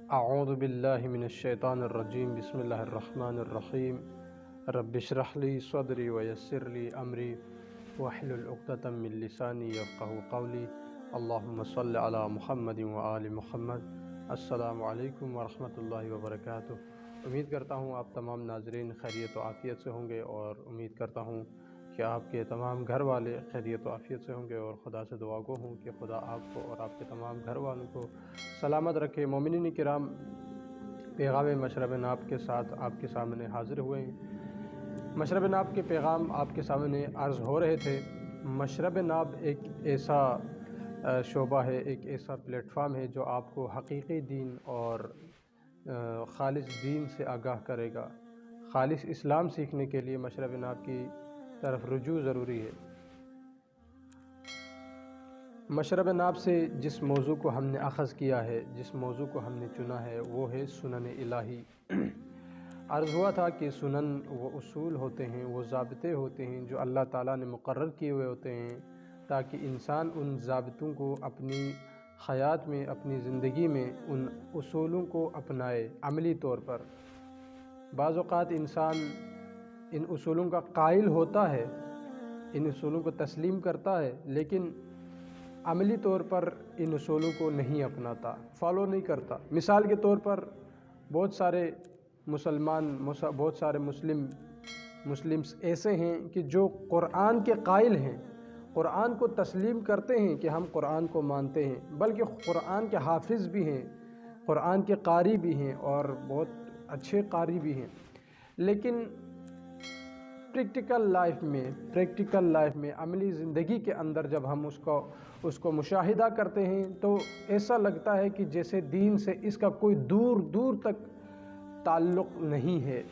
اعوذ باللہ من الشیطان الرجیم بسم اللہ الرحمن الرحیم رب اشرح لی صدری ویسر لی امری واحلل عقدۃ من لسانی یفقہوا قولی اللہم صل علی محمد وآل محمد۔ السلام علیکم ورحمۃ اللہ وبرکاتہ۔ امید کرتا ہوں آپ تمام ناظرین خیریت و عافیت سے ہوں گے، اور امید کرتا ہوں کہ آپ کے تمام گھر والے خیریت و عافیت سے ہوں گے، اور خدا سے دعا گو ہوں کہ خدا آپ کو اور آپ کے تمام گھر والوں کو سلامت رکھے۔ مومنین کرام، پیغام مشرب ناب کے ساتھ آپ کے سامنے حاضر ہوئے ہیں۔ مشرب ناب کے پیغام آپ کے سامنے عرض ہو رہے تھے۔ مشرب ناب ایک ایسا شعبہ ہے، ایک ایسا پلیٹ فارم ہے جو آپ کو حقیقی دین اور خالص دین سے آگاہ کرے گا۔ خالص اسلام سیکھنے کے لیے مشرب ناب کی طرف رجوع ضروری ہے۔ مشرب ناب سے جس موضوع کو ہم نے اخذ کیا ہے، جس موضوع کو ہم نے چنا ہے، وہ ہے سنن الہی۔ عرض ہوا تھا کہ سنن وہ اصول ہوتے ہیں، وہ ضابطے ہوتے ہیں جو اللہ تعالیٰ نے مقرر کیے ہوئے ہوتے ہیں، تاکہ انسان ان ضابطوں کو اپنی حیات میں، اپنی زندگی میں ان اصولوں کو اپنائے عملی طور پر۔ بعض اوقات انسان ان اصولوں کا قائل ہوتا ہے، ان اصولوں کو تسلیم کرتا ہے، لیکن عملی طور پر ان اصولوں کو نہیں اپناتا، فالو نہیں کرتا۔ مثال کے طور پر بہت سارے مسلمس ایسے ہیں کہ جو قرآن کے قائل ہیں، قرآن کو تسلیم کرتے ہیں کہ ہم قرآن کو مانتے ہیں، بلکہ قرآن کے حافظ بھی ہیں، قرآن کے قاری بھی ہیں، اور بہت اچھے قاری بھی ہیں، لیکن پریکٹیکل لائف میں عملی زندگی کے اندر جب ہم اس کو مشاہدہ کرتے ہیں تو ایسا لگتا ہے کہ جیسے دین سے اس کا کوئی دور تک تعلق نہیں ہے۔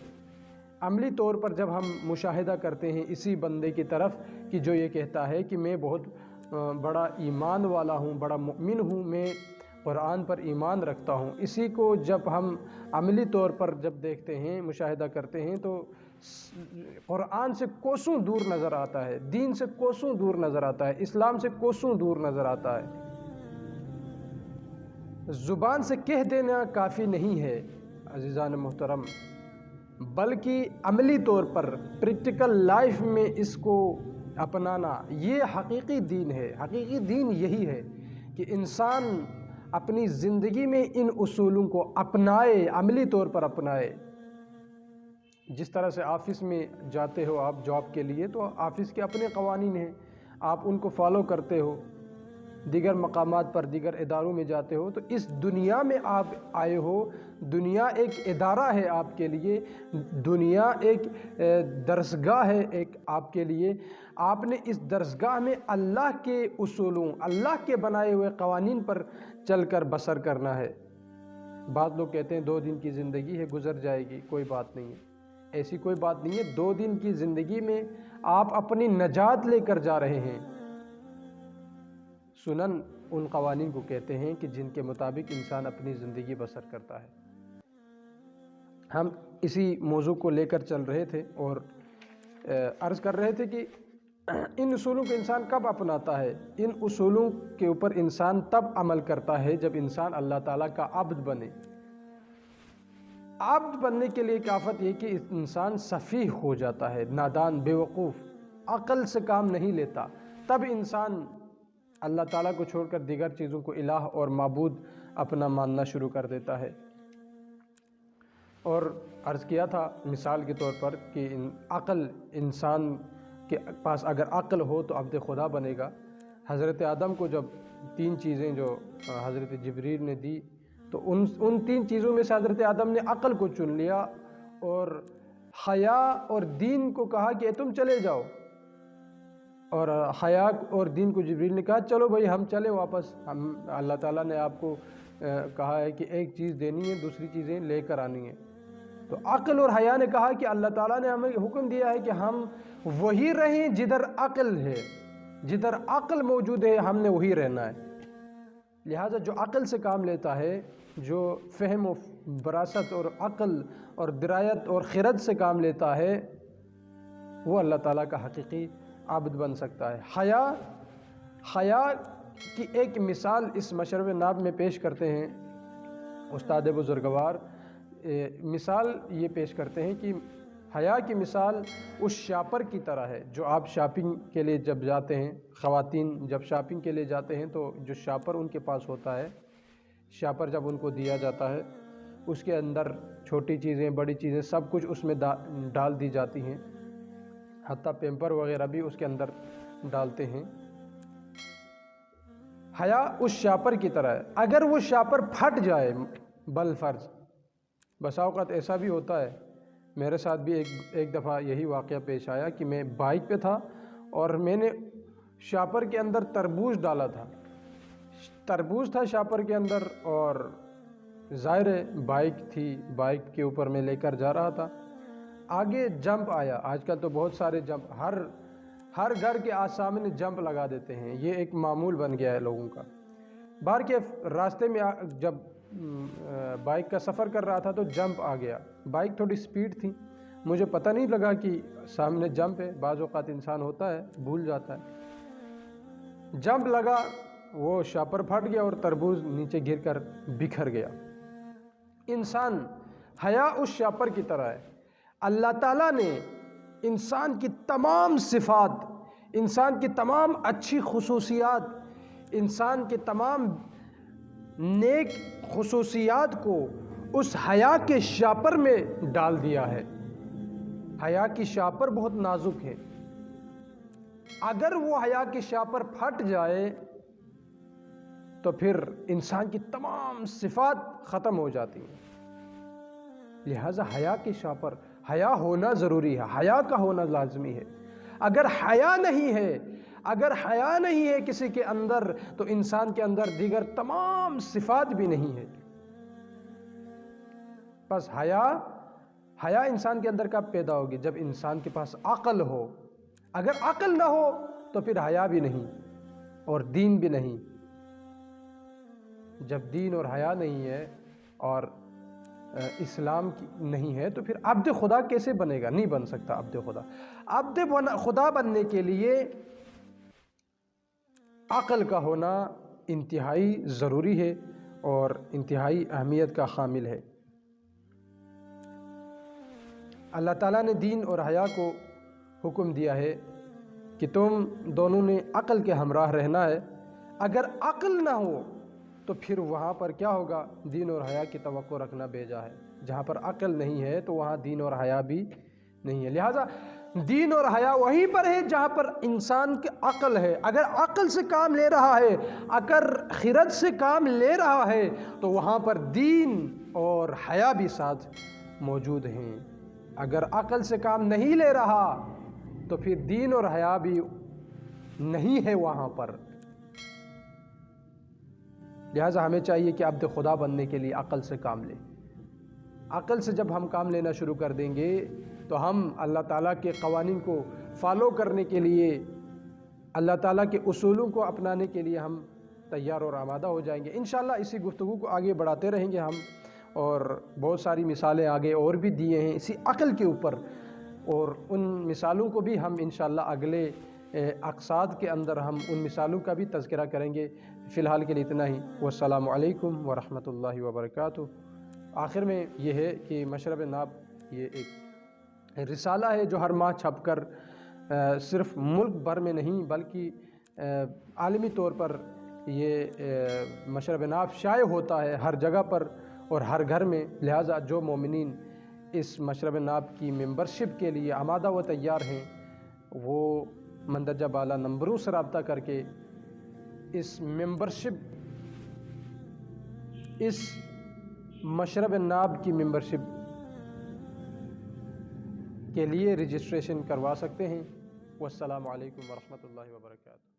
عملی طور پر جب ہم مشاہدہ کرتے ہیں اسی بندے کی طرف کہ جو یہ کہتا ہے کہ میں بہت بڑا ایمان والا ہوں، بڑا مؤمن ہوں، میں قرآن پر ایمان رکھتا ہوں، اسی کو جب ہم عملی طور پر جب دیکھتے ہیں، مشاہدہ کرتے ہیں، تو قرآن سے کوسوں دور نظر آتا ہے، دین سے کوسوں دور نظر آتا ہے، اسلام سے کوسوں دور نظر آتا ہے۔ زبان سے کہہ دینا کافی نہیں ہے عزیزان محترم، بلکہ عملی طور پر پریکٹیکل لائف میں اس کو اپنانا، یہ حقیقی دین ہے۔ حقیقی دین یہی ہے کہ انسان اپنی زندگی میں ان اصولوں کو اپنائے، عملی طور پر اپنائے۔ جس طرح سے آفس میں جاتے ہو آپ جاب کے لیے، تو آفس کے اپنے قوانین ہیں، آپ ان کو فالو کرتے ہو۔ دیگر مقامات پر، دیگر اداروں میں جاتے ہو، تو اس دنیا میں آپ آئے ہو، دنیا ایک ادارہ ہے آپ کے لیے، دنیا ایک درسگاہ ہے ایک آپ کے لیے۔ آپ نے اس درسگاہ میں اللہ کے اصولوں، اللہ کے بنائے ہوئے قوانین پر چل کر بسر کرنا ہے۔ بعض لوگ کہتے ہیں 2 دن کی زندگی ہے، گزر جائے گی، کوئی بات نہیں ہے۔ ایسی کوئی بات نہیں ہے۔ 2 دن کی زندگی میں آپ اپنی نجات لے کر جا رہے ہیں۔ سنن ان قوانین کو کہتے ہیں کہ جن کے مطابق انسان اپنی زندگی بسر کرتا ہے۔ ہم اسی موضوع کو لے کر چل رہے تھے اور عرض کر رہے تھے کہ ان اصولوں کو انسان کب اپناتا ہے؟ ان اصولوں کے اوپر انسان تب عمل کرتا ہے جب انسان اللہ تعالیٰ کا عبد بنے۔ عبد بننے کے لیے کافت یہ کہ انسان سفیہ ہو جاتا ہے، نادان، بے وقوف، عقل سے کام نہیں لیتا، تب انسان اللہ تعالیٰ کو چھوڑ کر دیگر چیزوں کو الہ اور معبود اپنا ماننا شروع کر دیتا ہے۔ اور عرض کیا تھا مثال کے طور پر کہ عقل، انسان کے پاس اگر عقل ہو تو عبد خدا بنے گا۔ حضرت آدم کو جب 3 چیزیں جو حضرت جبریل نے دی، تو ان 3 چیزوں میں سے حضرت آدم نے عقل کو چن لیا اور حیا اور دین کو کہا کہ تم چلے جاؤ، اور حیا اور دین کو جبریل نے کہا چلو بھائی ہم چلیں واپس، اللہ تعالیٰ نے آپ کو کہا ہے کہ ایک چیز دینی ہے، دوسری چیزیں لے کر آنی ہے۔ تو عقل اور حیا نے کہا کہ اللہ تعالیٰ نے ہمیں حکم دیا ہے کہ ہم وہی رہیں جدھر عقل ہے، جدھر عقل موجود ہے ہم نے وہی رہنا ہے۔ لہٰذا جو عقل سے کام لیتا ہے، جو فہم و براست اور عقل اور درایت اور خرد سے کام لیتا ہے، وہ اللہ تعالیٰ کا حقیقی عبد بن سکتا ہے۔ حیا کی ایک مثال اس مشرب ناب میں پیش کرتے ہیں استاد بزرگوار مثال یہ پیش کرتے ہیں کہ حیا کی مثال اس شاپر کی طرح ہے جو آپ شاپنگ کے لیے جب جاتے ہیں، خواتین جب شاپنگ کے لیے جاتے ہیں تو جو شاپر ان کے پاس ہوتا ہے، شاپر جب ان کو دیا جاتا ہے اس کے اندر چھوٹی چیزیں بڑی چیزیں سب کچھ اس میں ڈال دی جاتی ہیں، حتیٰ پیمپر وغیرہ بھی اس کے اندر ڈالتے ہیں۔ حیا اس شاپر کی طرح ہے، اگر وہ شاپر پھٹ جائے بالفرض، بسا اوقات ایسا بھی ہوتا ہے، میرے ساتھ بھی ایک دفعہ یہی واقعہ پیش آیا کہ میں بائک پہ تھا اور میں نے شاپر کے اندر تربوز ڈالا تھا، تربوز تھا شاپر کے اندر، اور ظاہر ہے بائک تھی، بائک کے اوپر میں لے کر جا رہا تھا، آگے جمپ آیا۔ آج کل تو بہت سارے جمپ ہر گھر کے سامنے جمپ لگا دیتے ہیں، یہ ایک معمول بن گیا ہے لوگوں کا۔ باہر کے راستے میں جب بائک کا سفر کر رہا تھا تو جمپ آ گیا، بائک تھوڑی سپیڈ تھی، مجھے پتہ نہیں لگا کہ سامنے جمپ ہے، بعض اوقات انسان ہوتا ہے بھول جاتا ہے، جمپ لگا، وہ شاپر پھٹ گیا اور تربوز نیچے گر کر بکھر گیا۔ انسان حیا اس شاپر کی طرح ہے۔ اللہ تعالیٰ نے انسان کی تمام صفات، انسان کی تمام اچھی خصوصیات، انسان کے تمام نیک خصوصیات کو اس حیا کے شاپر میں ڈال دیا ہے۔ حیا کی شاپر بہت نازک ہے، اگر وہ حیا کی شاپر پھٹ جائے تو پھر انسان کی تمام صفات ختم ہو جاتی ہیں۔ لہذا حیا کی شاپر، حیا ہونا ضروری ہے، حیا کا ہونا لازمی ہے۔ اگر حیا نہیں ہے کسی کے اندر تو انسان کے اندر دیگر تمام صفات بھی نہیں ہے۔ بس حیا انسان کے اندر کب پیدا ہوگی؟ جب انسان کے پاس عقل ہو، اگر عقل نہ ہو تو پھر حیا بھی نہیں اور دین بھی نہیں۔ جب دین اور حیا نہیں ہے اور اسلام نہیں ہے تو پھر عبد خدا کیسے بنے گا؟ نہیں بن سکتا عبد خدا۔ عبد خدا بننے کے لیے عقل کا ہونا انتہائی ضروری ہے اور انتہائی اہمیت کا حامل ہے۔ اللہ تعالیٰ نے دین اور حیا کو حکم دیا ہے کہ تم دونوں نے عقل کے ہمراہ رہنا ہے۔ اگر عقل نہ ہو تو پھر وہاں پر کیا ہوگا؟ دین اور حیا کی توقع رکھنا بیجا ہے۔ جہاں پر عقل نہیں ہے تو وہاں دین اور حیا بھی نہیں ہے۔ لہٰذا دین اور حیا وہیں پر ہے جہاں پر انسان کی عقل ہے۔ اگر عقل سے کام لے رہا ہے، اگر خرد سے کام لے رہا ہے تو وہاں پر دین اور حیا بھی ساتھ موجود ہیں۔ اگر عقل سے کام نہیں لے رہا تو پھر دین اور حیا بھی نہیں ہے وہاں پر۔ لہٰذا ہمیں چاہیے کہ عبد خدا بننے کے لیے عقل سے کام لیں۔ عقل سے جب ہم کام لینا شروع کر دیں گے تو ہم اللہ تعالیٰ کے قوانین کو فالو کرنے کے لیے، اللہ تعالیٰ کے اصولوں کو اپنانے کے لیے ہم تیار اور آمادہ ہو جائیں گے۔ انشاءاللہ اسی گفتگو کو آگے بڑھاتے رہیں گے ہم، اور بہت ساری مثالیں آگے اور بھی دیے ہیں اسی عقل کے اوپر، اور ان مثالوں کو بھی ہم انشاءاللہ اگلے اقساط کے اندر ہم ان مثالوں کا بھی تذکرہ کریں گے۔ فی الحال کے لیے اتنا ہی، والسلام علیکم ورحمۃ اللہ وبرکاتہ۔ آخر میں یہ ہے کہ مشرب ناب یہ ایک رسالہ ہے جو ہر ماہ چھپ کر صرف ملک بھر میں نہیں بلکہ عالمی طور پر یہ مشرب ناب شائع ہوتا ہے ہر جگہ پر اور ہر گھر میں۔ لہٰذا جو مومنین اس مشرب ناب کی ممبرشپ کے لیے آمادہ و تیار ہیں وہ مندرجہ بالا نمبروں سے رابطہ کر کے اس ممبرشپ، اس مشرب ناب کی ممبرشپ کے لیے رجسٹریشن کروا سکتے ہیں۔ والسلام علیکم ورحمۃ اللہ وبرکاتہ۔